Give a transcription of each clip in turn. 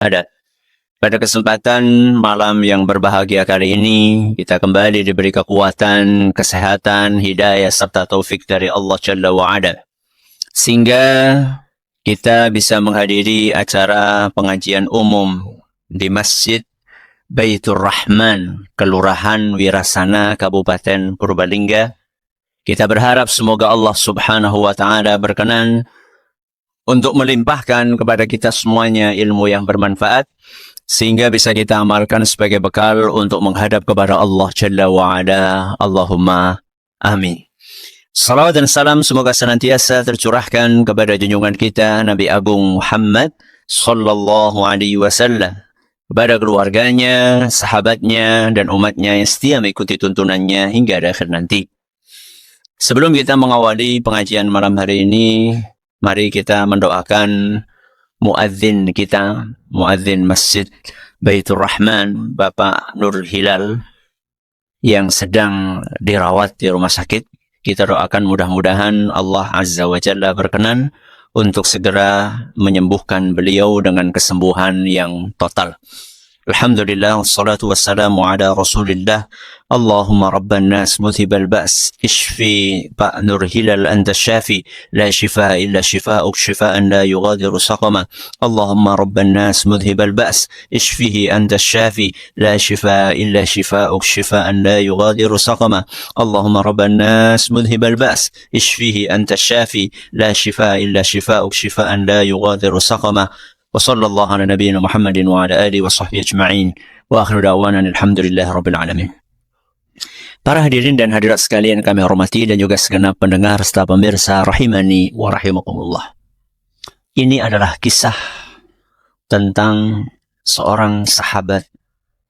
Ada. Pada kesempatan malam yang berbahagia kali ini, kita kembali diberi kekuatan, kesehatan, hidayah, serta taufik dari Allah Jalla wa'ala. Sehingga kita bisa menghadiri acara pengajian umum di Masjid Baitur Rahman, Kelurahan Wirasana, Kabupaten Purbalingga. Kita berharap semoga Allah Subhanahu wa Ta'ala berkenan untuk melimpahkan kepada kita semuanya ilmu yang bermanfaat, sehingga bisa kita amalkan sebagai bekal untuk menghadap kepada Allah Jalla wa'ala. Allahumma amin. Salawat dan salam semoga senantiasa tercurahkan kepada junjungan kita Nabi Agung Muhammad sallallahu alaihi wasallam, kepada keluarganya, sahabatnya, dan umatnya yang setia mengikuti tuntunannya hingga akhir nanti. Sebelum kita mengawali pengajian malam hari ini, mari kita mendoakan muadzin kita, muadzin Masjid Baitur Rahman, Bapak Nur Hilal, yang sedang dirawat di rumah sakit. Kita doakan mudah-mudahan Allah Azza wa Jalla berkenan untuk segera menyembuhkan beliau dengan kesembuhan yang total. Alhamdulillah, wassalatu wassalamu ala rasulillah. Allahumma rabban nas muthibal ba's, ishfi Pak Nur Hilal anta syafi, la shifa illa shifa'uk shifa'an la yughadiru saqama. Allahumma rabban nas muthibal ba's, ishfihi anta syafi, la shifa illa shifa'uk shifa'an la yughadiru saqama. Allahumma rabban nas muthibal ba's, ishfihi anta syafi, la shifa illa shifa'uk shifa'an la yughadiru saqama. وصلى الله على نبينا محمد وعلى آله وصحبه أجمعين وآخر دعوانا الحمد لله رب العالمين. Para hadirin dan hadirat sekalian kami hormati, dan juga segenap pendengar serta pemirsa rahimani wa rahimakumullah. Ini adalah kisah tentang seorang sahabat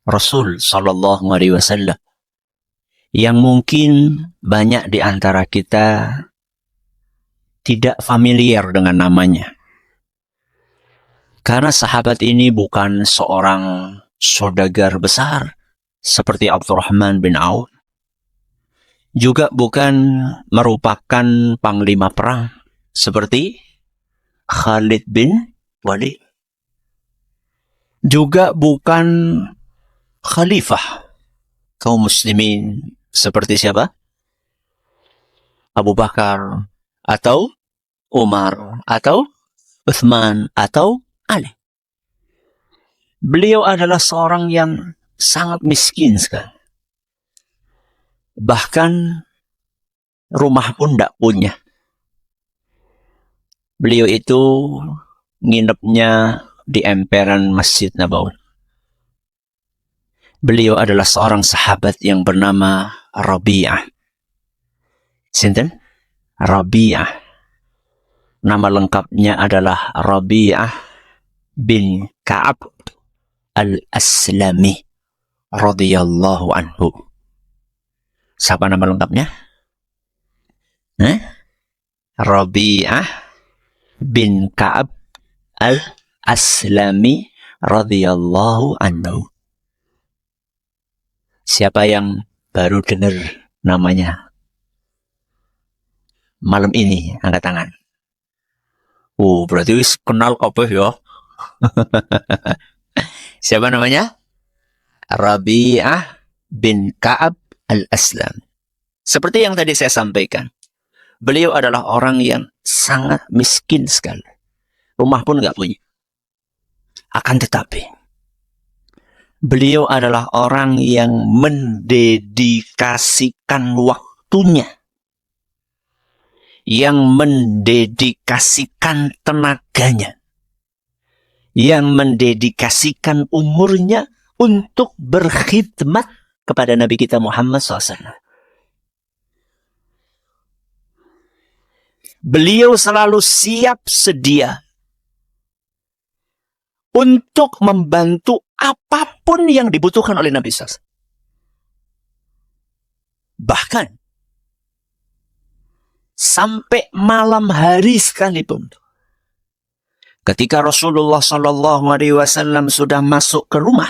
Rasul sallallahu alaihi wasallam yang mungkin banyak di antara kita tidak familiar dengan namanya. Karena sahabat ini bukan seorang saudagar besar seperti Abdurrahman bin Auf, juga bukan merupakan panglima perang seperti Khalid bin Walid, juga bukan khalifah kaum muslimin seperti siapa? Abu Bakar atau Umar atau Uthman atau Ali. Beliau adalah seorang yang sangat miskin sekali. Bahkan rumah pun tidak punya. Beliau itu nginepnya di emperan Masjid Nabawi. Beliau adalah seorang sahabat yang bernama Rabi'ah. Sinten? Rabi'ah. Nama lengkapnya adalah Rabi'ah bin Ka'ab al-Aslami radhiyallahu anhu. Siapa nama lengkapnya? Rabi'ah bin Ka'ab al-Aslami radhiyallahu anhu. Siapa yang baru dengar namanya malam ini? Angkat tangan. Berarti kenal kabeh ya. Siapa namanya? Rabi'ah bin Ka'ab al-Aslam. Seperti yang tadi saya sampaikan, beliau adalah orang yang sangat miskin sekali. Rumah pun nggak punya. Akan tetapi, beliau adalah orang yang mendedikasikan waktunya, yang mendedikasikan tenaganya, yang mendedikasikan umurnya untuk berkhidmat kepada Nabi kita Muhammad SAW. Beliau selalu siap sedia untuk membantu apapun yang dibutuhkan oleh Nabi SAW. Bahkan sampai malam hari sekalipun, ketika Rasulullah SAW sudah masuk ke rumah,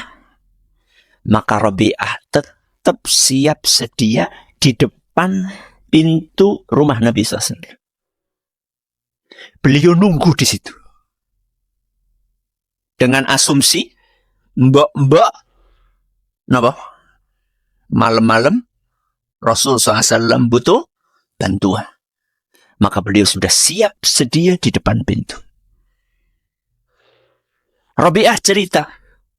maka Rabi'ah tetap siap sedia di depan pintu rumah Nabi SAW. Beliau nunggu di situ. dengan asumsi mbok napa? Malam-malam Rasul SAW butuh bantuan. Maka beliau sudah siap sedia di depan pintu. Rabi'ah cerita,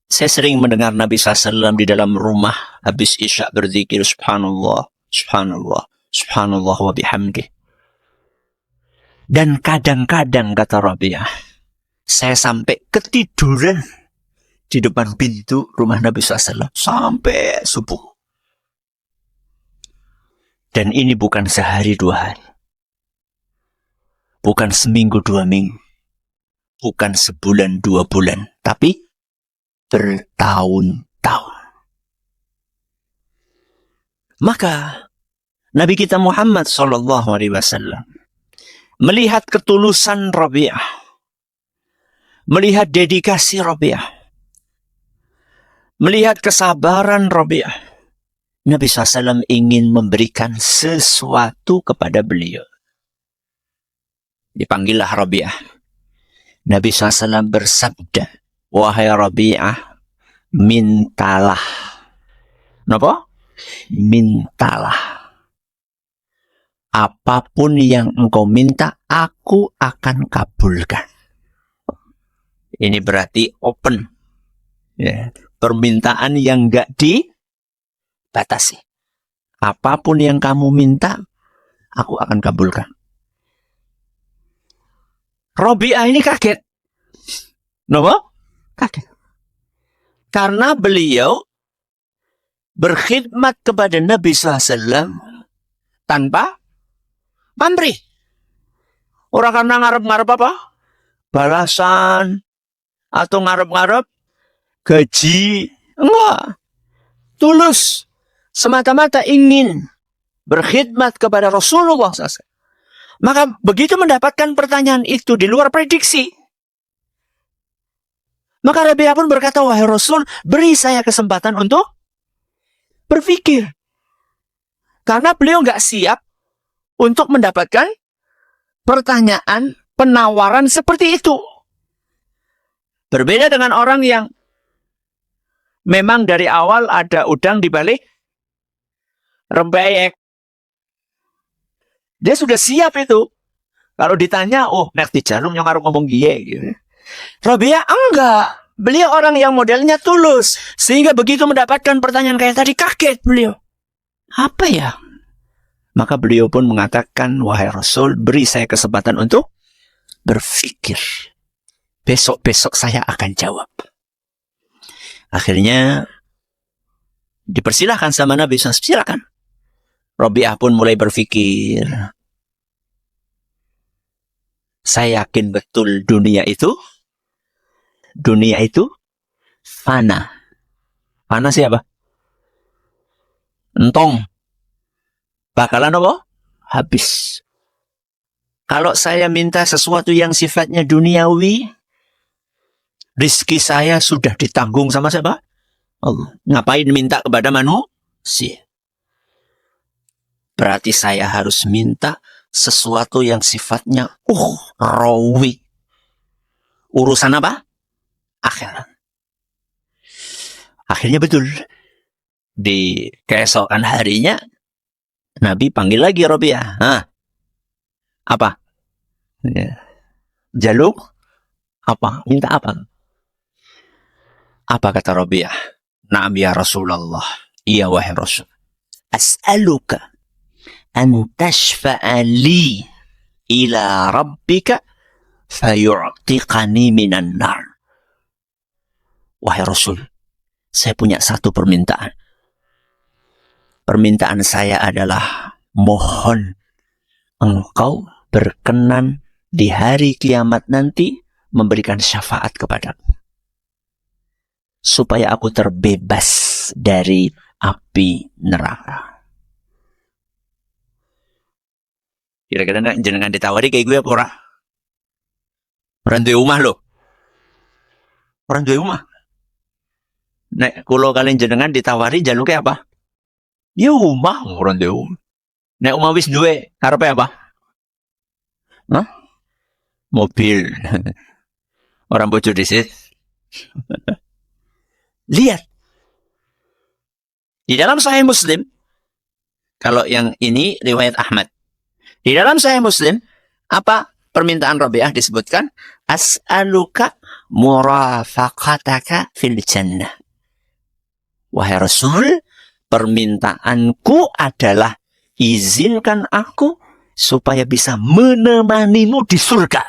saya sering mendengar Nabi SAW di dalam rumah habis isya berzikir subhanallah, subhanallah, subhanallah wa bihamdih. Dan kadang-kadang kata Rabi'ah, saya sampai ketiduran di depan pintu rumah Nabi SAW sampai subuh. Dan ini bukan sehari 2 hari. Bukan seminggu 2 minggu. Bukan sebulan 2 bulan. Tapi bertahun-tahun. Maka Nabi kita Muhammad SAW melihat ketulusan Rabi'ah, melihat dedikasi Rabi'ah, melihat kesabaran Rabi'ah, Nabi SAW ingin memberikan sesuatu kepada beliau. Dipanggillah Rabi'ah. Nabi SAW bersabda, wahai Rabi'ah, mintalah. Napa? Mintalah. Apapun yang engkau minta, aku akan kabulkan. Ini berarti open. Ya. Permintaan yang enggak dibatasi. Apapun yang kamu minta, aku akan kabulkan. Rabi'ah ini kaget. Kenapa? Kaget. Karena beliau berkhidmat kepada Nabi SAW tanpa pamrih. Orang karena ngarep-ngarep apa? Balasan. Atau ngarep-ngarep gaji. Enggak. Tulus. Semata-mata ingin berkhidmat kepada Rasulullah SAW. Maka begitu mendapatkan pertanyaan itu di luar prediksi. Maka Rabi'ah pun berkata, wahai Rasul, beri saya kesempatan untuk berpikir. Karena beliau nggak siap untuk mendapatkan pertanyaan, penawaran seperti itu. Berbeda dengan orang yang memang dari awal ada udang di balik rempeyek. Dia sudah siap itu. Kalau ditanya, oh, nek di jarum yang harus ngomong gie. Gitu. Rabi'ah enggak. Beliau orang yang modelnya tulus. Sehingga begitu mendapatkan pertanyaan kayak tadi, kaget beliau. Apa ya? Maka beliau pun mengatakan, wahai Rasul, beri saya kesempatan untuk berpikir. Besok-besok saya akan jawab. Akhirnya, dipersilahkan sama Nabi SAW. Silakan. Rabi'ah pun mulai berpikir. Saya yakin betul dunia itu fana. Fana siapa? Entong. Bakalan apa? Habis. Kalau saya minta sesuatu yang sifatnya duniawi, rizki saya sudah ditanggung sama siapa? Allah. Ngapain minta kepada manusia? Berarti saya harus minta sesuatu yang sifatnya rawi. Urusan apa? Akhirat. Akhirnya betul. Di keesokan harinya, Nabi panggil lagi Rabi'ah. Apa? Ya. Jaluk? Apa? Minta apa? Apa kata Rabi'ah? Naam ya Rasulullah. Iya wahai Rasul. As'aluka an tashfa'a li ila rabbika fayu'tiqani minan nar. Wahai Rasul, saya punya satu permintaan. Permintaan saya adalah mohon engkau berkenan di hari kiamat nanti memberikan syafaat kepadaku. Supaya aku terbebas dari api neraka. Kira-kira jenengan ditawari kayak gue apa ora? Orang duwe omah lho. Orang duwe omah. Nek kula kalian jenengan ditawari jaluknya apa? Ya omah orang duwe omah. Nek omah wis duwe, karepe apa? Hah? Mobil. Orang bojo dhisik Lihat. Di dalam Sahih Muslim, kalau yang ini riwayat Ahmad. Di dalam Sahih Muslim, apa permintaan Rabi'ah disebutkan? As'aluka murafaqataka fil jannah. Wahai Rasul, permintaanku adalah izinkan aku supaya bisa menemanimu di surga.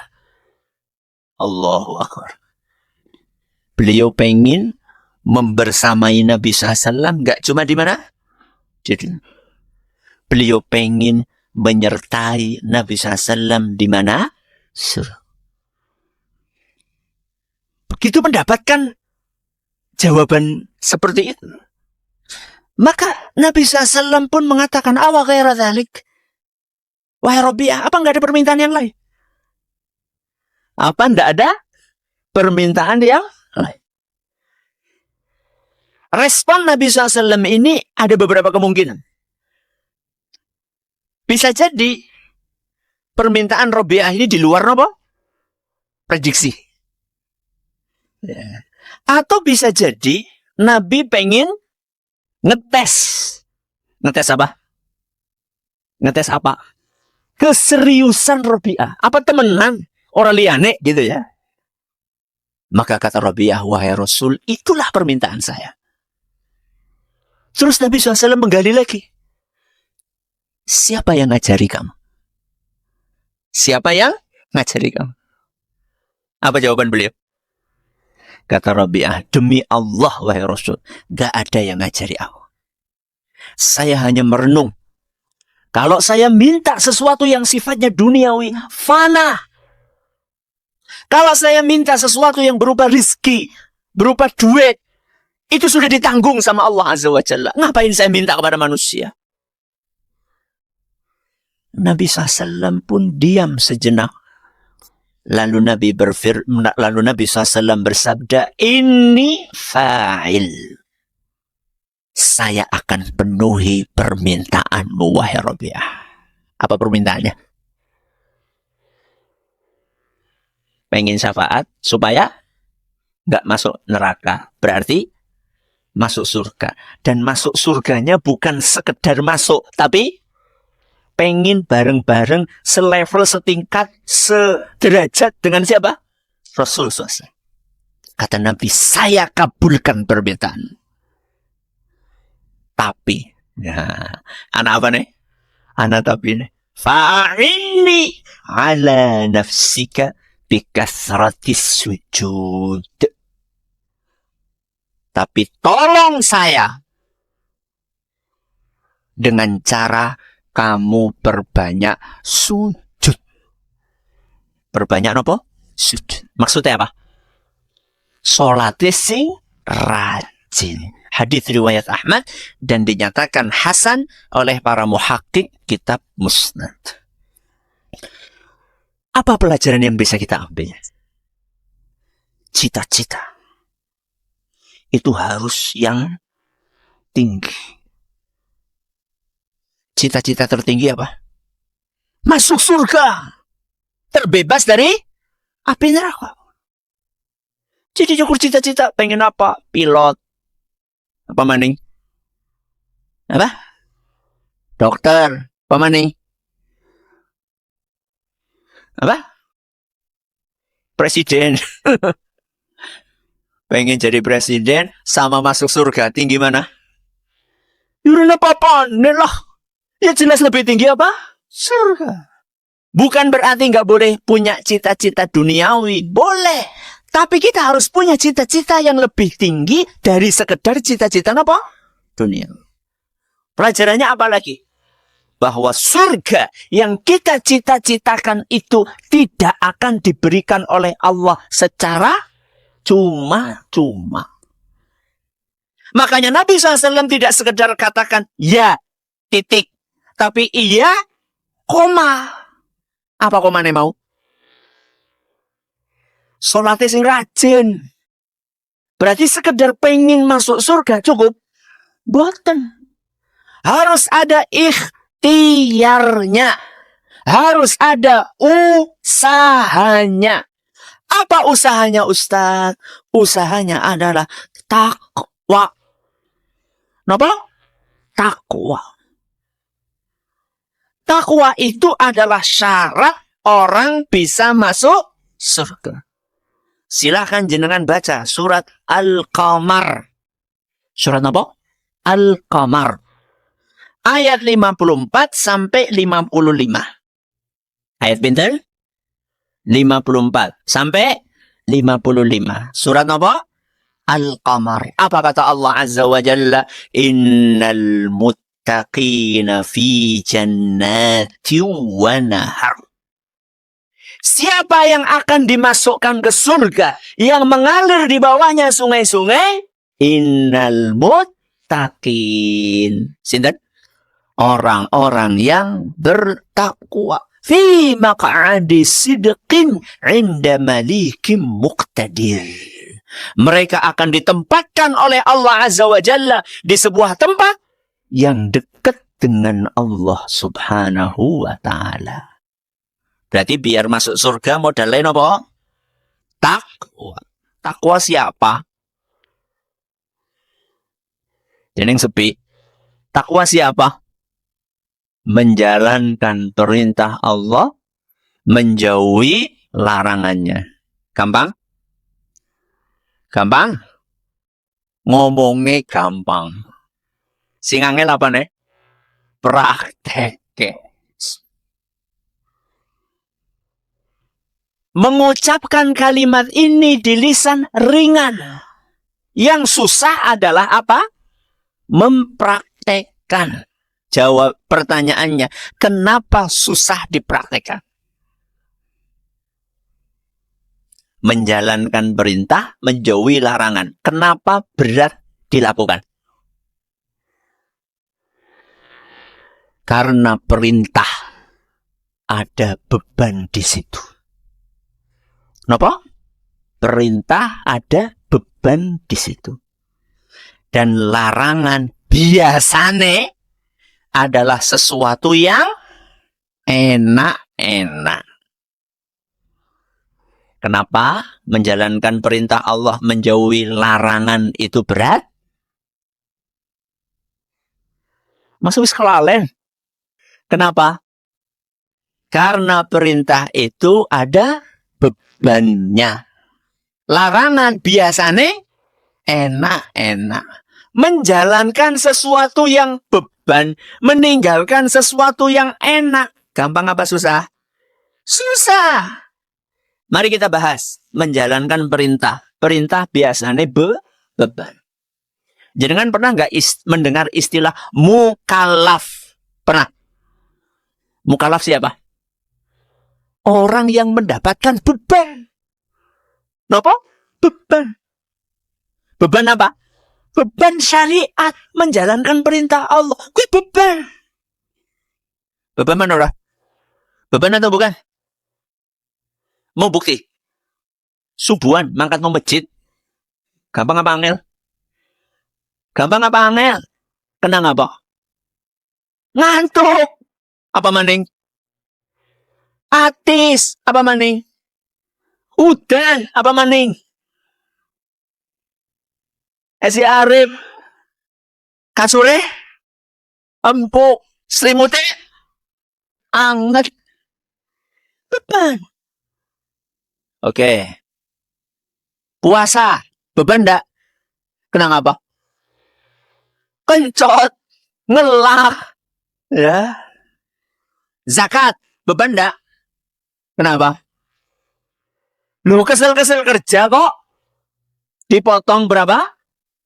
Allahu Akbar. Beliau pengen membersamai Nabi SAW, nggak cuma di mana? Beliau pengen menyertai Nabi SAW di mana? Surga. Begitu mendapatkan jawaban seperti itu, maka Nabi SAW pun mengatakan, awa ghaira dzalik. Wahai Rabi'ah, apa nggak ada permintaan yang lain? Apa nggak ada permintaan yang lain? Respon Nabi SAW ini ada beberapa kemungkinan. Bisa jadi permintaan Rabi'ah ini di luar apa? Prediksi. Ya. Atau bisa jadi Nabi pengen ngetes. Ngetes apa? Ngetes apa? Keseriusan Rabi'ah. Apa temenan? Orang liane gitu ya. Maka kata Rabi'ah, wahai Rasul, itulah permintaan saya. Terus Nabi SAW menggali lagi. Siapa yang ngajari kamu? Siapa yang ngajari kamu? Apa jawaban beliau? Kata Rabi'ah, demi Allah wahai Rasul, gak ada yang ngajari aku. Saya hanya merenung. Kalau saya minta sesuatu yang sifatnya duniawi, fana. Kalau saya minta sesuatu yang berupa rizki, berupa duit, itu sudah ditanggung sama Allah Azza wa Jalla. Ngapain saya minta kepada manusia? Nabi SAW pun diam sejenak. Lalu Nabi SAW bersabda, ini fa'il. Saya akan penuhi permintaanmu, wahai Rabi'ah. Apa permintaannya? Pengen syafaat supaya nggak masuk neraka. Berarti masuk surga. Dan masuk surganya bukan sekedar masuk, tapi pengen bareng-bareng, selevel, setingkat, sederajat dengan siapa? Rasul SAW. Kata Nabi, saya kabulkan permintaan. Tapi, ya, anak apa nih? Anak tapi nih. Fa'inni ala nafsika bikasratis sujud. Tapi tolong saya dengan cara kamu perbanyak sujud. Perbanyak apa? Sujud. Maksudnya apa? Salatnya sing rajin. Hadis riwayat Ahmad dan dinyatakan hasan oleh para muhakkik kitab Musnad. Apa pelajaran yang bisa kita ambil? Cita-cita itu harus yang tinggi. Cita-cita tertinggi apa? Masuk surga. Terbebas dari api neraka. Jadi cukup cita-cita. Pengen apa? Pilot. Apa maning? Apa? Dokter. Apa maning? Apa? Presiden. Pengen jadi presiden sama masuk surga. Tinggi mana? Yurin apa-apa? Lah. Ya jelas lebih tinggi apa? Surga. Bukan berarti nggak boleh punya cita-cita duniawi. Boleh. Tapi kita harus punya cita-cita yang lebih tinggi dari sekedar cita-cita apa? Dunia. Pelajarannya apa lagi? Bahwa surga yang kita cita-citakan itu tidak akan diberikan oleh Allah secara cuma-cuma. Makanya Nabi SAW tidak sekedar katakan ya, titik. Tapi iya, koma. Apa komanya mau? Sholatnya sing rajin. Berarti sekedar pengen masuk surga cukup? Boten. Harus ada ikhtiarnya. Harus ada usahanya. Apa usahanya Ustaz? Usahanya adalah takwa. Napa? Takwa. Takwa itu adalah syarat orang bisa masuk surga. Silakan jenengan baca surat Al-Qamar. Surat apa? Al-Qamar. Ayat 54 sampai 55. Ayat pinter? 54 sampai 55. Surat apa? Al-Qamar. Apa kata Allah Azza wa Jalla? Innal muttaqina fi jannati wa nahar. Siapa yang akan dimasukkan ke surga yang mengalir di bawahnya sungai-sungai? Innal muttaqin. Sinten? Orang-orang yang bertakwa. Fi maq'adi sidqin 'inda malikim muqtadir. Mereka akan ditempatkan oleh Allah Azza wa Jalla di sebuah tempat yang dekat dengan Allah Subhanahu wa Ta'ala. Berarti biar masuk surga modal lain apa? Takwa. Takwa siapa? Jeneng sepi. Takwa siapa? Menjalankan perintah Allah, menjauhi larangannya. Gampang? Gampang? Ngomongnya gampang. Sing angel apa nih? Praktek. Mengucapkan kalimat ini di lisan ringan. Yang susah adalah apa? Mempraktekkan. Jawab pertanyaannya, kenapa susah dipraktekkan? Menjalankan perintah, menjauhi larangan. Kenapa berat dilakukan? Karena perintah ada beban di situ. Kenapa? Perintah ada beban di situ. Dan larangan biasanya adalah sesuatu yang enak-enak. Kenapa menjalankan perintah Allah, menjauhi larangan itu berat? Masa wis kelalen? Kenapa? Karena perintah itu ada bebannya. Larangan biasanya enak-enak. Menjalankan sesuatu yang beban, meninggalkan sesuatu yang enak. Gampang apa susah? Susah. Mari kita bahas menjalankan perintah. Perintah biasanya beban. Jangan pernah nggak mendengar istilah mukallaf? Pernah? Mukallaf siapa? Orang yang mendapatkan beban. Kenapa? Beban. Beban apa? Beban syariat, menjalankan perintah Allah. Kuwi beban. Beban mana ora? Beban atau bukan? Mau bukti? Subuhan, mangkat mau masjid. Gampang apa angel? Gampang apa angel? Kenang apa? Ngantuk. Apa maning? Atis. Apa maning? Udan. Apa maning? Esi Arif, kasure, empuk, selimutnya, anget, beban. Oke. Puasa, beban enggak? Kenang apa? Kencot, ngelak, ya. Zakat, beban enggak? Kenapa? Lu kesel-kesel kerja kok. Dipotong berapa?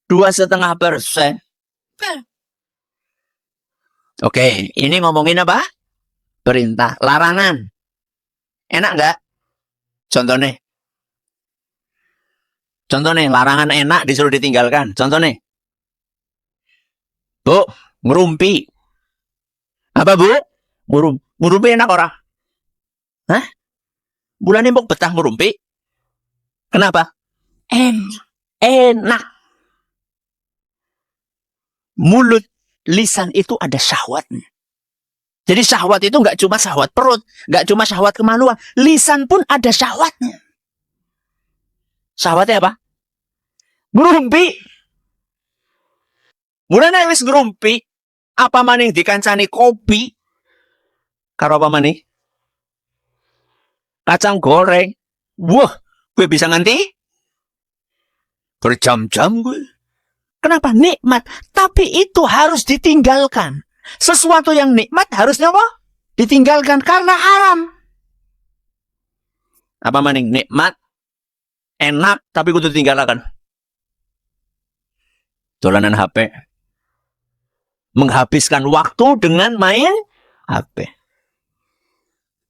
2,5%. Oke, ini ngomongin apa? Perintah, larangan. Enak nggak? Contohnya. Contohnya, larangan enak disuruh ditinggalkan. Contohnya. Bu, ngerumpi. Apa bu? Ngerumpi enak orang? Hah? Bulan ini mau betah ngerumpi? Kenapa? Enak. Mulut, lisan itu ada syahwatnya. Jadi syahwat itu nggak cuma syahwat perut, nggak cuma syahwat kemaluan, lisan pun ada syahwatnya. Sahabatnya apa? Ngrumpi. Mulane wis ngrumpi, apa maning dikancani kopi? Karo apa maning? Kacang goreng. Wah, gue bisa nganti berjam-jam gue. Kenapa? Nikmat. Tapi itu harus ditinggalkan. Sesuatu yang nikmat harusnya apa? Ditinggalkan karena haram. Apa maning? Nikmat, enak, tapi kudu ditinggalkan. Dolanan HP. Menghabiskan waktu dengan main HP.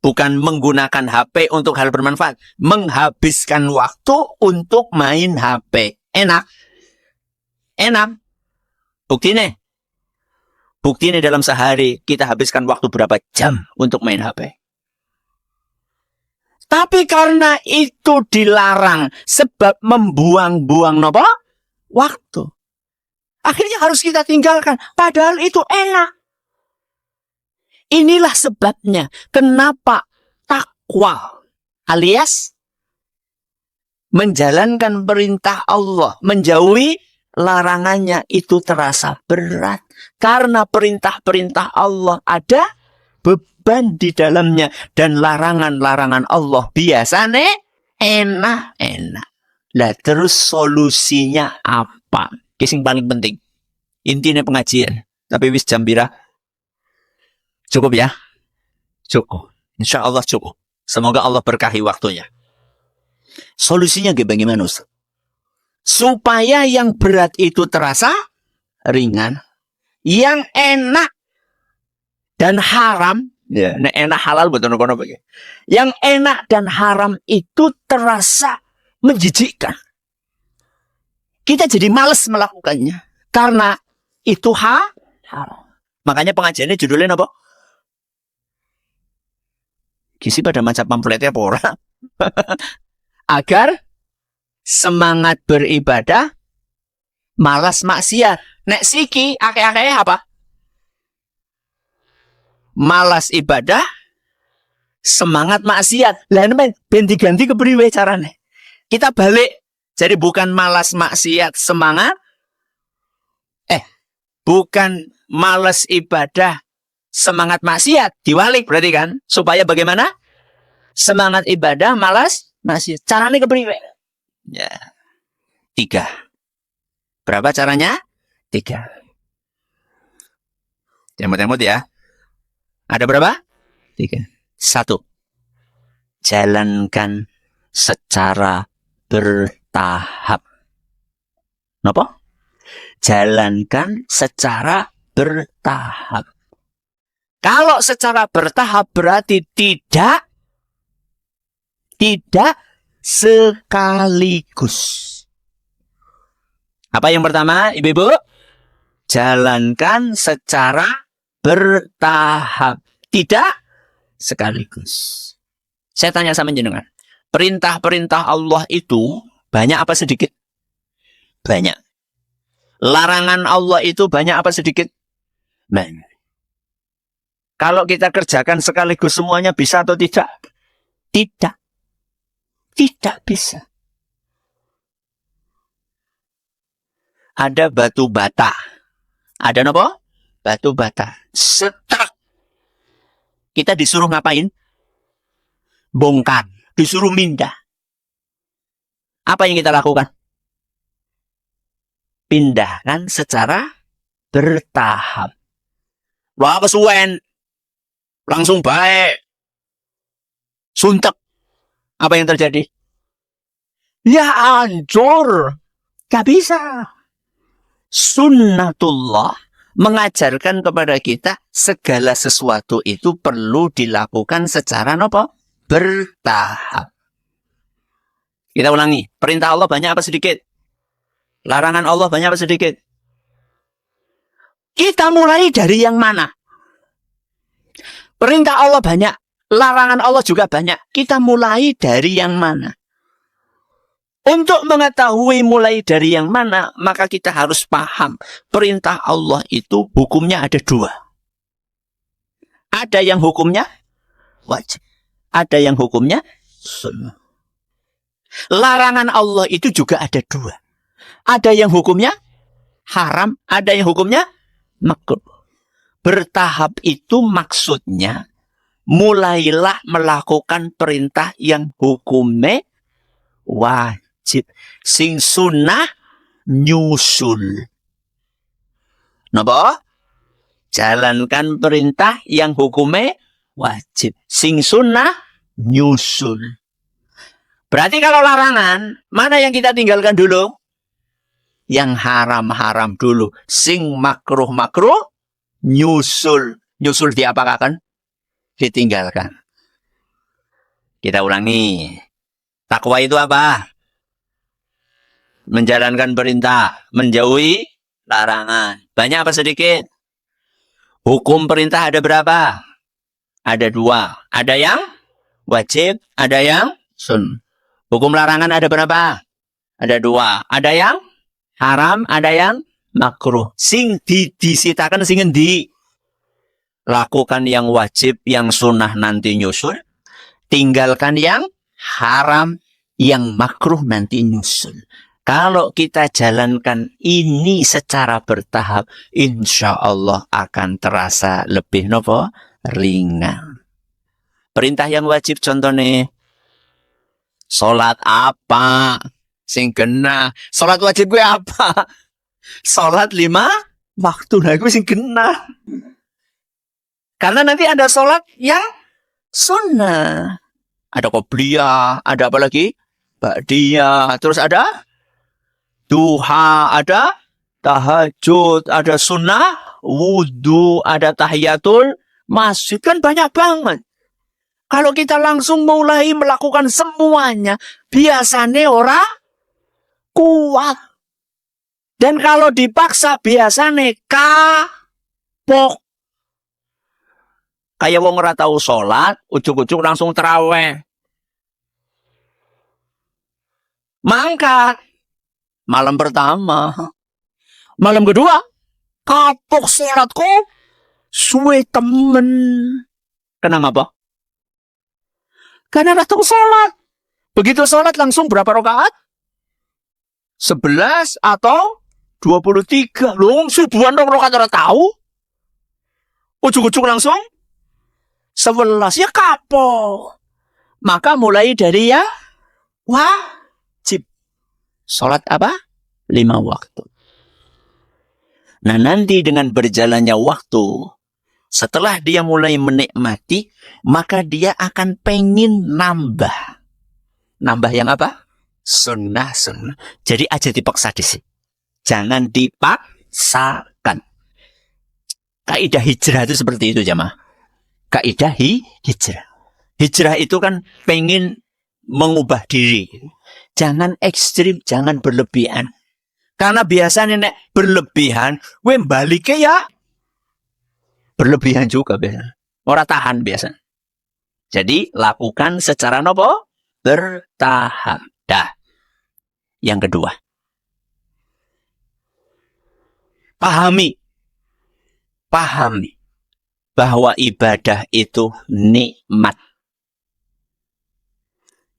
Bukan menggunakan HP untuk hal bermanfaat. Menghabiskan waktu untuk main HP. Enak. Enak. Bukti nih dalam sehari kita habiskan waktu berapa jam untuk main HP. Tapi karena itu dilarang sebab membuang-buang apa? Waktu. Akhirnya harus kita tinggalkan. Padahal itu enak. Inilah sebabnya kenapa takwa alias menjalankan perintah Allah, menjauhi larangannya itu terasa berat. Karena perintah-perintah Allah ada beban di dalamnya. Dan larangan-larangan Allah biasanya enak-enak. Lah terus solusinya apa? Kising paling penting. Intinya pengajian. Tapi wis jam pira? Cukup ya? Cukup. Insya Allah cukup. Semoga Allah berkahi waktunya. Solusinya bagaimana, Ustaz? Supaya yang berat itu terasa ringan. Yang enak dan haram. Ya, enak halal betul betul begitu. Yang enak dan haram itu terasa menjijikkan. Kita jadi malas melakukannya. Karena itu haram. Makanya pengajiannya judulnya apa? Kisi pada maca pamfletnya pora. Agar semangat beribadah, malas maksiat. Nek siki ake-ake apa? Malas ibadah, semangat maksiat. Lah men ben diganti kepriwe carane? Kita balik. Jadi bukan malas maksiat, semangat. Bukan malas ibadah, semangat maksiat. Diwalik berarti kan? Supaya bagaimana? Semangat ibadah, malas maksiat. Caranya kepriwe? Ya. 3. Berapa caranya? 3. Jemput-jemput ya. Ada berapa? 3. 1. Jalankan secara bertahap. Napa? Jalankan secara bertahap. Kalau secara bertahap berarti tidak sekaligus. Apa yang pertama, Ibu-ibu? Jalankan secara bertahap, tidak sekaligus. Saya tanya sama jenengan, perintah-perintah Allah itu banyak apa sedikit? Banyak. Larangan Allah itu banyak apa sedikit? Banyak. Kalau kita kerjakan sekaligus semuanya bisa atau tidak? Tidak. Tidak bisa. Ada batu bata. Ada apa? Batu bata. Setak. Kita disuruh ngapain? Bongkar. Disuruh mindah. Apa yang kita lakukan? Pindahkan secara bertahap. Wah, kesuwen. Langsung baik. Suntek. Apa yang terjadi? Ya hancur. Gak bisa. Sunnatullah mengajarkan kepada kita segala sesuatu itu perlu dilakukan secara apa? Bertahap. Kita ulangi. Perintah Allah banyak apa sedikit? Larangan Allah banyak apa sedikit? Kita mulai dari yang mana? Perintah Allah banyak, larangan Allah juga banyak. Kita mulai dari yang mana? Untuk mengetahui mulai dari yang mana, maka kita harus paham. Perintah Allah itu hukumnya ada 2. Ada yang hukumnya wajib. Ada yang hukumnya sunnah. Larangan Allah itu juga ada dua. Ada yang hukumnya haram, ada yang hukumnya makruh. Bertahap itu maksudnya mulailah melakukan perintah yang hukumnya wajib. Sing sunnah nyusul. Napa? Jalankan perintah yang hukumnya wajib. Sing sunnah nyusul. Berarti kalau larangan, mana yang kita tinggalkan dulu? Yang haram-haram dulu. Sing makruh-makruh nyusul. Nyusul diapakan? Ditinggalkan. Kita ulangi. Takwa itu apa? Menjalankan perintah, menjauhi larangan. Banyak apa sedikit? Hukum perintah ada berapa? Ada dua. Ada yang wajib, ada yang sunnah. Hukum larangan ada berapa? Ada dua. Ada yang haram, ada yang makruh. Sing disitakan sing endi? Lakukan yang wajib, yang sunnah nanti nyusul. Tinggalkan yang haram, yang makruh nanti nyusul. Kalau kita jalankan ini secara bertahap, insya Allah akan terasa lebih nopo ringan. Perintah yang wajib contohnya, sholat apa? Sing kena. Sholat wajib gue apa? Sholat 5 waktu. Nah, gue sing kena. Karena nanti ada sholat yang sunnah. Ada qobliyah, ada apa lagi? Ba'diyah. Terus ada duha, ada tahajud, ada sunnah, wudhu, ada tahiyatul masjid. Kan banyak banget. Kalau kita langsung mulai melakukan semuanya, biasanya orang kuat. Dan kalau dipaksa, biasanya kapok. Kayak wong ora tahu sholat, ujuk-ujuk langsung terawih. Mangkat. Malam pertama. Malam kedua, kapok sholatku, suwe temen. Kenapa? Karena datang sholat. Begitu sholat langsung berapa rakaat? 11 atau 23. Loh, subuhan rakaat orang tahu. Ujuk-ujuk langsung 11. Ya kapok. Maka mulai dari ya wajib. Sholat apa? 5 waktu. Nah, nanti dengan berjalannya waktu, setelah dia mulai menikmati, maka dia akan pengen nambah. Nambah yang apa? Sunnah. Jadi aja dipaksa di sini. Jangan dipaksakan. Kaidah hijrah itu seperti itu, jamaah. Kaidah hijrah. Hijrah itu kan pengen mengubah diri. Jangan ekstrim, jangan berlebihan. Karena biasanya nek berlebihan, we baliknya ya berlebihan juga biasa. Orang tahan biasa. Jadi lakukan secara nopo? Bertahap. Dah. Yang kedua. Pahami bahwa ibadah itu nikmat.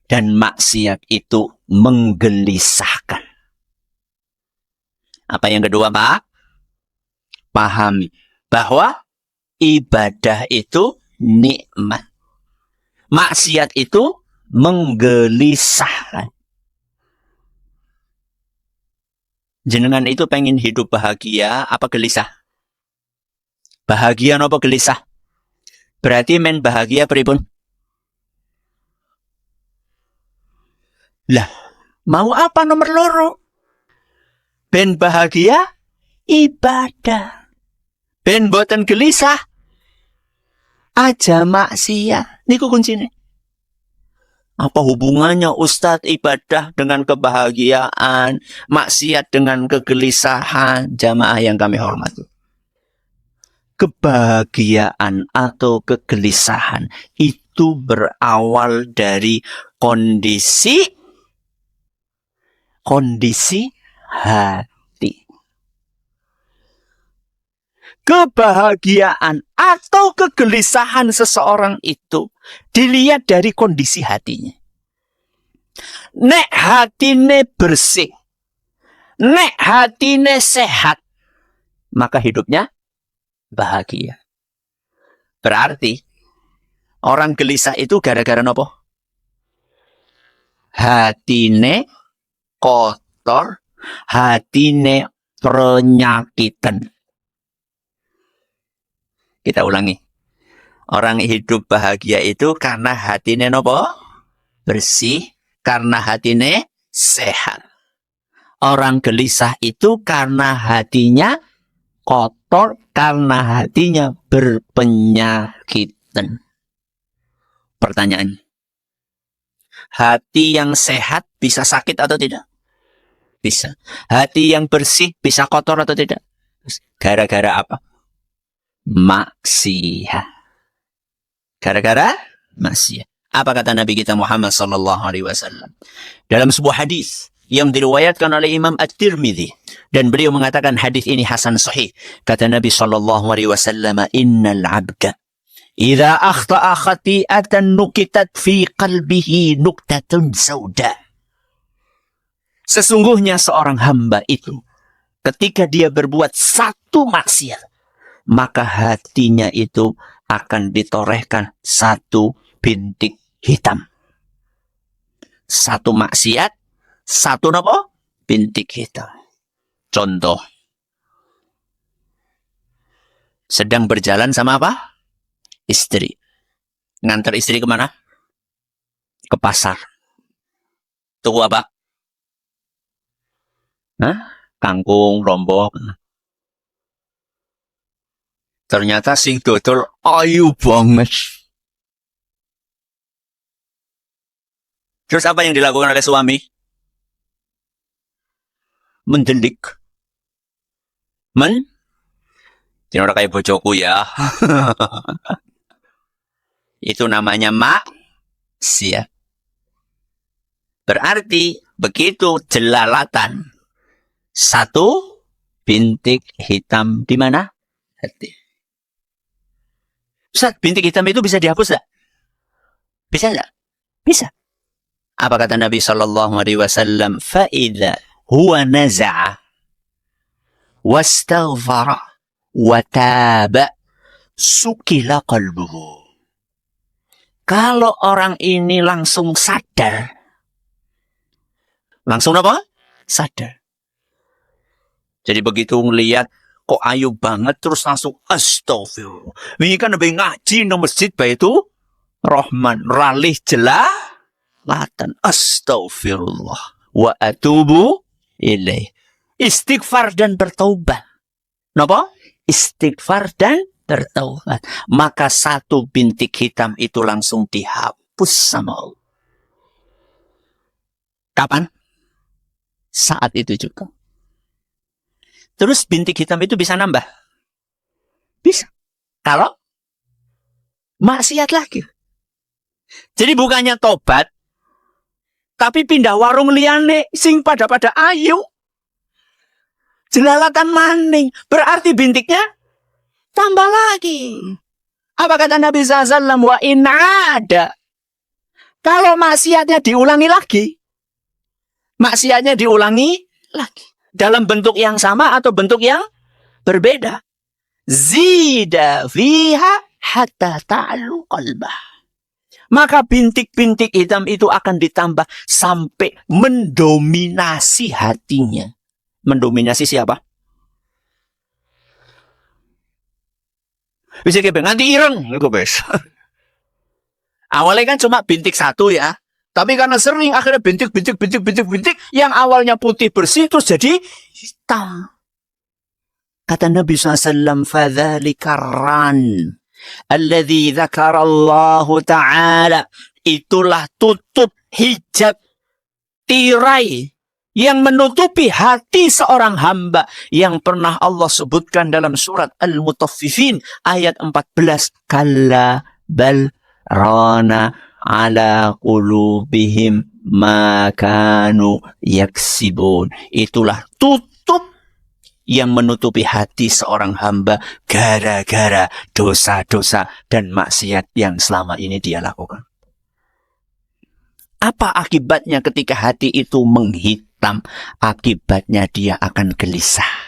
Dan maksiat itu menggelisahkan. Apa yang kedua, Pak? Pahami bahwa ibadah itu nikmat. Maksiat itu menggelisahkan. Jenengan itu pengen hidup bahagia, apa gelisah? Bahagia apa gelisah? Berarti men bahagia pripun? Lah, mau apa nomor loro? Ben bahagia, ibadah. Ben boten gelisah, aja maksiat. Niku kuncinya. Apa hubungannya Ustadz ibadah dengan kebahagiaan, maksiat dengan kegelisahan? Jamaah yang kami hormati. Kebahagiaan atau kegelisahan itu berawal dari kondisi hati. Kebahagiaan atau kegelisahan seseorang itu dilihat dari kondisi hatinya. Nek hatine bersih, nek hatine sehat, maka hidupnya bahagia. Berarti orang gelisah itu gara-gara nopo? Hatine kotor, hatine penyakitan. Kita ulangi. Orang hidup bahagia itu karena hatine nopo? Bersih, karena hatine sehat. Orang gelisah itu karena hatinya kotor, karena hatinya berpenyakitan. Pertanyaan. Hati yang sehat bisa sakit atau tidak? Bisa. Hati yang bersih bisa kotor atau tidak? Gara-gara apa? Maksiat. Gara-gara maksiat. Apa kata Nabi kita Muhammad sallallahu alaihi wasallam? Dalam sebuah hadis yang diriwayatkan oleh Imam At-Tirmidzi dan beliau mengatakan hadis ini hasan sahih. Kata Nabi sallallahu alaihi wasallam, "Innal 'abda idza akhta'a khati'atan nukitat fi qalbihi nuktatun sauda." Sesungguhnya seorang hamba itu ketika dia berbuat satu maksiat, maka hatinya itu akan ditorehkan satu bintik hitam. Satu maksiat, satu apa? Bintik hitam. Contoh. Sedang berjalan sama apa? Istri. Ngantar istri kemana? Ke pasar. Tunggu apa? Hah? Kangkung, lombok. Ternyata sing dodol ayu banget. Terus apa yang dilakukan oleh suami? Mendelik. Jangan kayak bojoku ya. Itu namanya maksiat. Berarti begitu jelalatan. Satu bintik hitam di mana? Hati. Ustaz, bintik hitam itu bisa dihapus tak? Bisa tak? Bisa. Apa kata Nabi sallallahu alaihi wasallam? Fa'idha huwa naza'a wastaghfara wa taba sukila qalbuhu. Kalau orang ini langsung sadar. Langsung apa? Sadar. Jadi begitu ngelihat kok ayu banget terus langsung astagfirullah. Ini kan lebih ngaji di masjid Baitur Rahman, ralih jelalatan. Astagfirullah wa atubu ilaih. Istighfar dan bertaubat. Napa? Istighfar dan bertaubat. Maka satu bintik hitam itu langsung dihapus sama Allah. Kapan? Saat itu juga. Terus bintik hitam itu bisa nambah? Bisa. Kalau maksiat lagi. Jadi bukannya tobat, tapi pindah warung liyane sing pada ayu. Jelalatan maning. Berarti bintiknya tambah lagi. Apa kata Nabi SAW? Wa in ada. Kalau maksiatnya diulangi lagi. Maksiatnya diulangi lagi. Dalam bentuk yang sama atau bentuk yang berbeda. Zida fiha hatta ta'lu qalbah. Maka bintik-bintik hitam itu akan ditambah sampai mendominasi hatinya. Mendominasi siapa? Bisa kebe nganti ireng. Awalnya kan cuma bintik satu ya. Tapi karena sering akhirnya bintik. Yang awalnya putih bersih terus jadi hitam. Kata Nabi SAW. Fadzalika ran. Alladhi dzakarallahu ta'ala. Itulah tutup hijab. Tirai. Yang menutupi hati seorang hamba. Yang pernah Allah sebutkan dalam surat Al-Mutaffifin. Ayat 14. Kalla bal rana ala qulubihim ma kanu yaksibun. Itulah tutup yang menutupi hati seorang hamba gara-gara dosa-dosa dan maksiat yang selama ini dia lakukan. Apa akibatnya ketika hati itu menghitam? Akibatnya dia akan gelisah.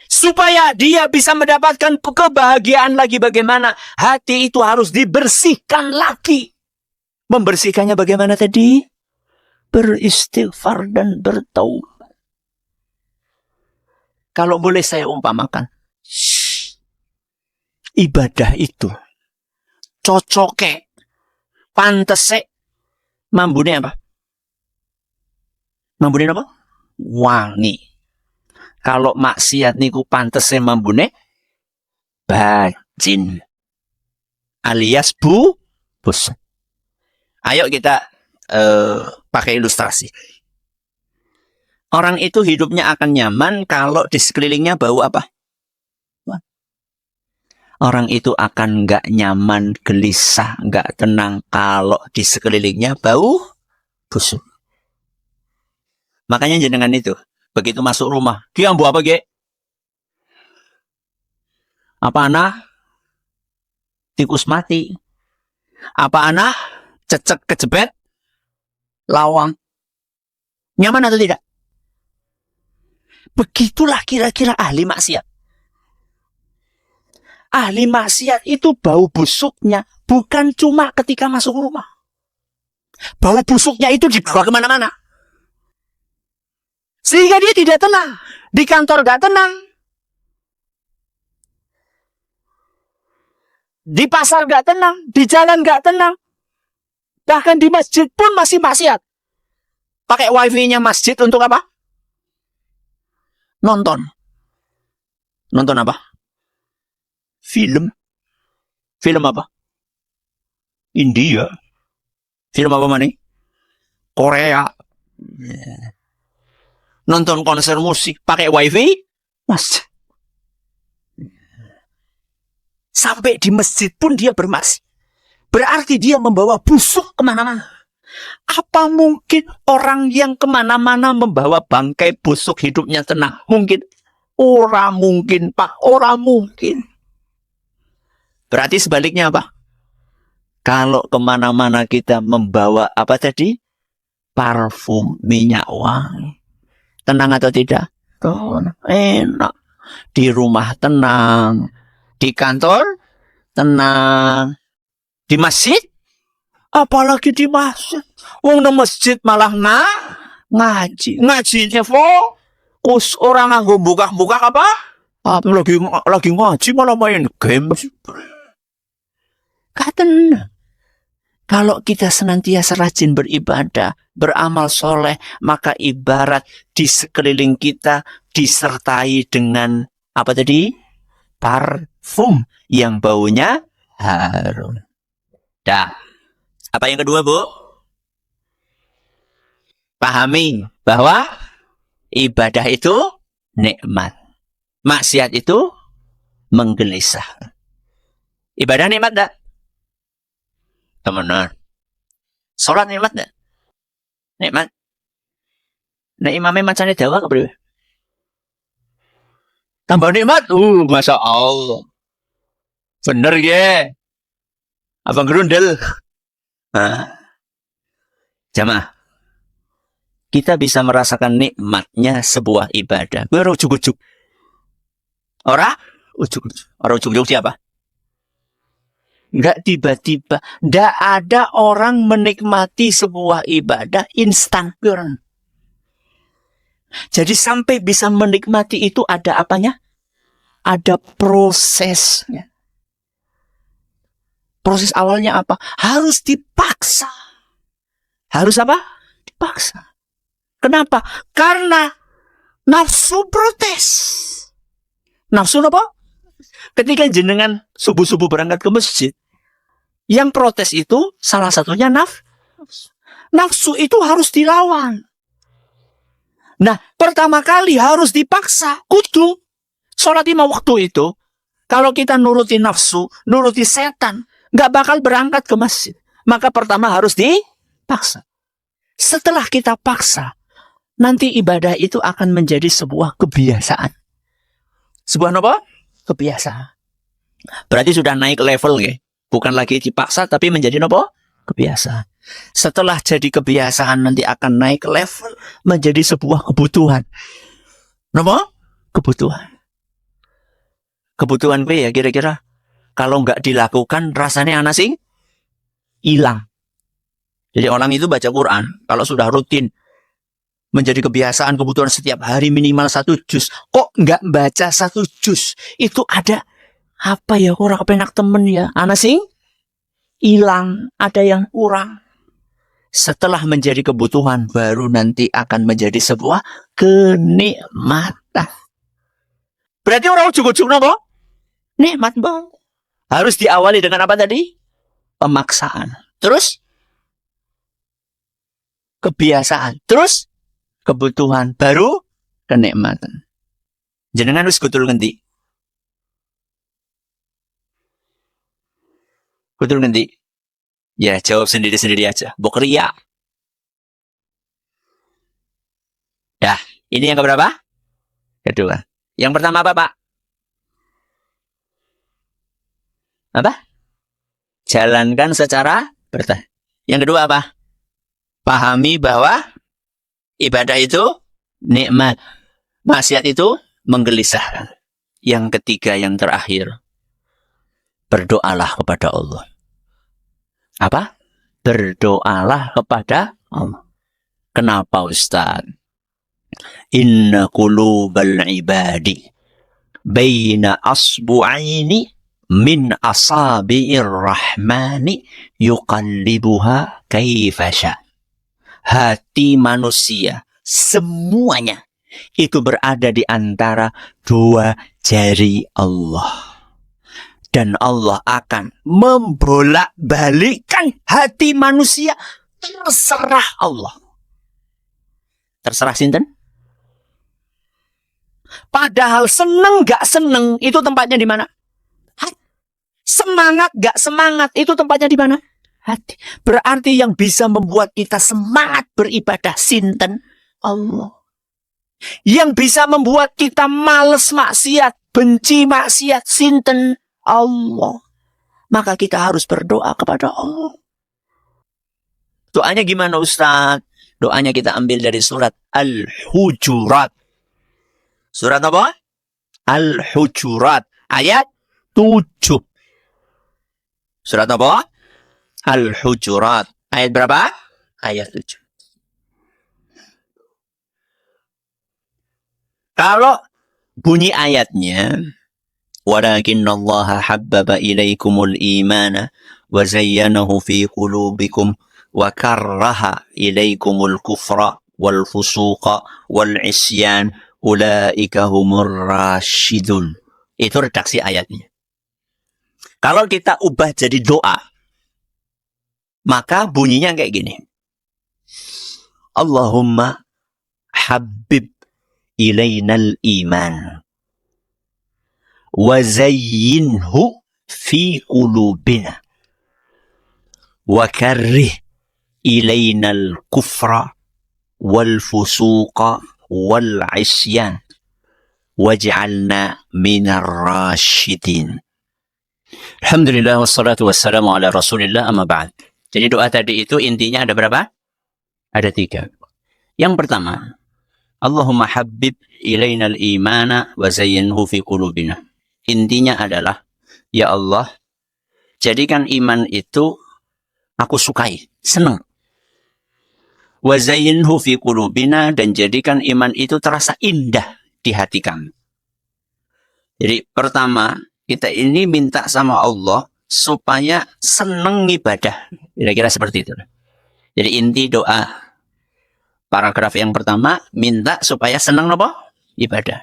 Supaya dia bisa mendapatkan kebahagiaan lagi, bagaimana? Hati itu harus dibersihkan lagi. Membersihkannya bagaimana tadi? Beristighfar dan bertaubat. Kalau boleh saya umpamakan, ibadah itu cocoke, pantese, mambune apa? Mambune apa? Wangi. Kalau maksiat niku pantese mambune bacin. Alias bus. Ayo kita pakai ilustrasi. Orang itu hidupnya akan nyaman kalau di sekelilingnya bau apa? Orang itu akan nggak nyaman, gelisah, nggak tenang kalau di sekelilingnya bau busuk. Makanya jenengan itu begitu masuk rumah, dia ambu apa ge? Apa anak? Tikus mati. Apa anak? Cecek kejebet? Lawang. Nyaman atau tidak? Begitulah kira-kira ahli maksiat. Ahli maksiat itu bau busuknya bukan cuma ketika masuk rumah. Bau busuknya itu dibawa kemana-mana. Sehingga dia tidak tenang. Di kantor gak tenang. Di pasar gak tenang. Di jalan gak tenang. Bahkan di masjid pun masih maksiat. Pakai wifi-nya masjid untuk apa? Nonton. Nonton apa? Film. Film apa? India. Film apa mana? Korea. Nonton konser musik pakai wifi, mas. Sampai di masjid pun dia bermaksiat. Berarti dia membawa busuk kemana-mana. Apa mungkin orang yang kemana-mana membawa bangkai busuk hidupnya tenang? Mungkin. Ora mungkin, Pak. Ora mungkin. Berarti sebaliknya apa? Kalau kemana-mana kita membawa apa tadi? Parfum, minyak wangi. Tenang atau tidak? Oh, enak. Di rumah tenang. Di kantor tenang. Di masjid? Apalagi di masjid. Wong di masjid malah ngaji. Ngajinya fokus. Orang nganggo buka-buka apa? Lagi ngaji malah main game. Tenang. Kalau kita senantiasa rajin beribadah, beramal soleh, maka ibarat di sekeliling kita disertai dengan apa tadi? Parfum yang baunya harum. Dah. Apa yang kedua, Bu? Pahami bahwa ibadah itu nikmat. Maksiat itu menggelisah. Ibadah nikmat tak? Temenan. Sholat nikmat tak? Nikmat. Nah imamnya macamnya dawa ke bro? Tambah nikmat? Masya Allah. Bener ya. Abang gerundel. Jamaah. Kita bisa merasakan nikmatnya sebuah ibadah. Gue ujuk-ujuk. Orang? Ujuk-ujuk. Orang ujuk-ujuk siapa? Enggak tiba-tiba. Enggak ada orang menikmati sebuah ibadah instan. Jadi sampai bisa menikmati itu ada apanya? Ada prosesnya. Proses awalnya apa? Harus dipaksa. Harus apa? Dipaksa. Kenapa? Karena nafsu protes. Nafsu apa? Ketika jenengan subuh-subuh berangkat ke masjid, yang protes itu salah satunya nafsu itu harus dilawan. Nah, pertama kali harus dipaksa. Kudu. Sholat 5 waktu itu, kalau kita nuruti nafsu, nuruti setan, nggak bakal berangkat ke masjid. Maka pertama harus dipaksa. Setelah kita paksa, nanti ibadah itu akan menjadi sebuah kebiasaan. Sebuah apa? Kebiasaan. Berarti sudah naik level ya. Bukan lagi dipaksa tapi menjadi apa? Kebiasaan. Setelah jadi kebiasaan nanti akan naik level menjadi sebuah kebutuhan. Nama? Kebutuhan. Kebutuhan gue ya kira-kira kalau nggak dilakukan rasanya ana sing hilang. Jadi orang itu baca Quran kalau sudah rutin menjadi kebiasaan kebutuhan setiap hari minimal 1 juz. Kok nggak baca 1 juz? Itu ada apa ya? Kurang kepenak temen ya. Ana sing hilang, ada yang kurang. Setelah menjadi kebutuhan baru nanti akan menjadi sebuah kenikmatan. Berarti orang ujuk-ujuk apa? Nikmat bang. Harus diawali dengan apa tadi? Pemaksaan. Terus kebiasaan. Terus kebutuhan. Baru kenikmatan. Jenengan wis kutul ngendi? Kutul ngendi? Ya jawab sendiri-sendiri aja. Bok ria. Ya, ini yang keberapa? Kedua. Yang pertama apa, Pak? Apa? Jalankan secara bertahap. Yang kedua apa? Pahami bahwa ibadah itu nikmat. Maksiat itu menggelisahkan. Yang ketiga, yang terakhir. Berdoalah kepada Allah. Apa? Berdoalah kepada Allah. Kenapa Ustaz? Inna qulubal ibadi baina asbu'aini min asabi'ir rahmani yuqallibuha kaifasha. Hati manusia semuanya itu berada di antara 2 jari Allah. Dan Allah akan membolak-balikkan hati manusia. Terserah Allah. Terserah sinten? Padahal seneng gak seneng itu tempatnya di mana? Hati. Semangat gak semangat itu tempatnya di mana? Hati. Berarti yang bisa membuat kita semangat beribadah sinten? Allah. Yang bisa membuat kita males maksiat, benci maksiat sinten? Allah. Maka kita harus berdoa kepada Allah. Doanya gimana Ustaz? Doanya kita ambil dari surat Al-Hujurat. Surat apa? Al-Hujurat. Ayat 7. Surat apa? Al-Hujurat. Ayat berapa? Ayat 7. Kalau bunyi ayatnya, ولكن الله حبب إليكم الإيمان وزينه في قلوبكم وكره إليكم الكفر والفسوق والعصيان أولئك هم الراشدون. Itu redaksi ayatnya. Kalau kita ubah jadi doa, maka bunyinya kayak gini. Allahumma habib ilainal iman وَزَيِّنْهُ فِي قُلُوبِنَا وَكَرِّهْ إِلَيْنَا الْكُفْرَ وَالْفُسُوقَ وَالْعِصْيَانَ وَاجْعَلْنَا مِنَ الرَّاشِدِينَ. Alhamdulillah wassalatu wassalamu ala Rasulillah amma ba'd. Jadi doa tadi itu intinya ada berapa? Ada 3. Yang pertama, Allahumma habbib ilainal imana wa zayyinhu fi qulubina. Intinya adalah, ya Allah, jadikan iman itu aku sukai, senang. Wa zayyinhu fi qulubina, dan jadikan iman itu terasa indah di hati kami. Jadi pertama, kita ini minta sama Allah supaya senang ibadah. Kira-kira seperti itu. Jadi inti doa paragraf yang pertama, minta supaya senang apa? Ibadah.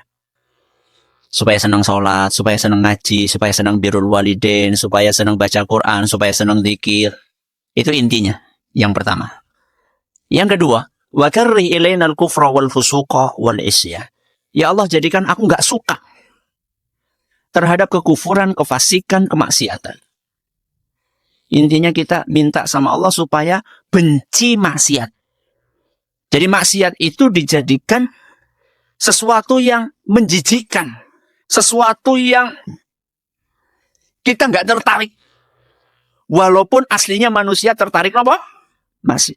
Supaya senang sholat, supaya senang ngaji, supaya senang birrul walidain, supaya senang baca Quran, supaya senang zikir. Itu intinya, yang pertama. Yang kedua, wa karrih ilainal kufra wal fusuqa wal isyan. Ya Allah, jadikan aku nggak suka terhadap kekufuran, kefasikan, kemaksiatan. Intinya kita minta sama Allah supaya benci maksiat. Jadi maksiat itu dijadikan sesuatu yang menjijikkan. Sesuatu yang kita nggak tertarik. Walaupun aslinya manusia tertarik apa? Masih.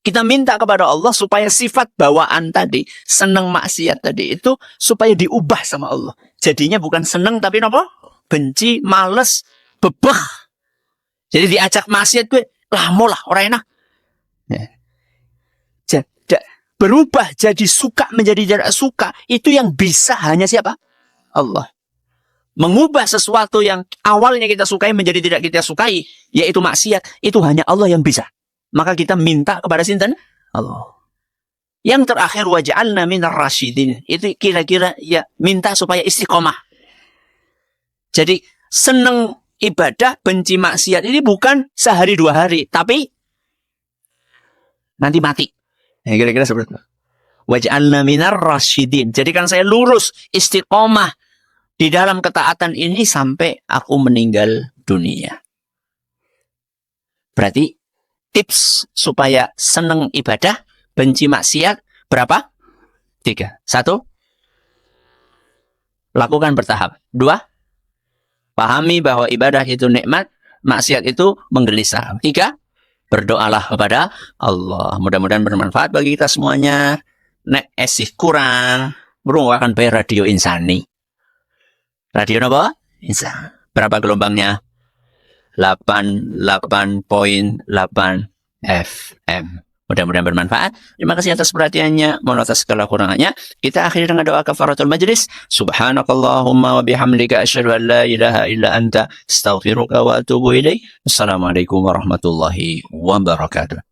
Kita minta kepada Allah supaya sifat bawaan tadi, senang maksiat tadi itu, supaya diubah sama Allah. Jadinya bukan senang tapi apa? Benci, males, bebeh. Jadi diajak maksiat gue, lah orang enak. Ya. Berubah jadi suka menjadi tidak suka, itu yang bisa hanya siapa? Allah. Mengubah sesuatu yang awalnya kita sukai menjadi tidak kita sukai, yaitu maksiat, itu hanya Allah yang bisa. Maka kita minta kepada sinten? Allah. Yang terakhir, waj'alna minar rasyidin. Itu kira-kira ya minta supaya istiqomah. Jadi seneng ibadah, benci maksiat ini bukan sehari dua hari, tapi nanti mati. Ya, kira-kira seperti itu. Waj'alna minar rasyidin. Jadikan saya lurus, istiqomah di dalam ketaatan ini sampai aku meninggal dunia. Berarti tips supaya seneng ibadah, benci maksiat, berapa? 3. 1, lakukan bertahap. 2, pahami bahwa ibadah itu nikmat, maksiat itu menggelisah. 3, berdoalah kepada Allah. Mudah-mudahan bermanfaat bagi kita semuanya. Nek esih kurang, burung akan bayar radio Insani. Radio apa? Insani. Berapa gelombangnya? 88.8 FM. Mudah-mudahan bermanfaat. Terima kasih atas perhatiannya. Mohon atas segala kurangannya. Kita akhiri dengan doa kafaratul majlis. Subhanakallahumma wa bihamdika asyhadu an la ilaha illa anta astaghfiruka wa atubu ilaik. Assalamualaikum warahmatullahi wabarakatuh.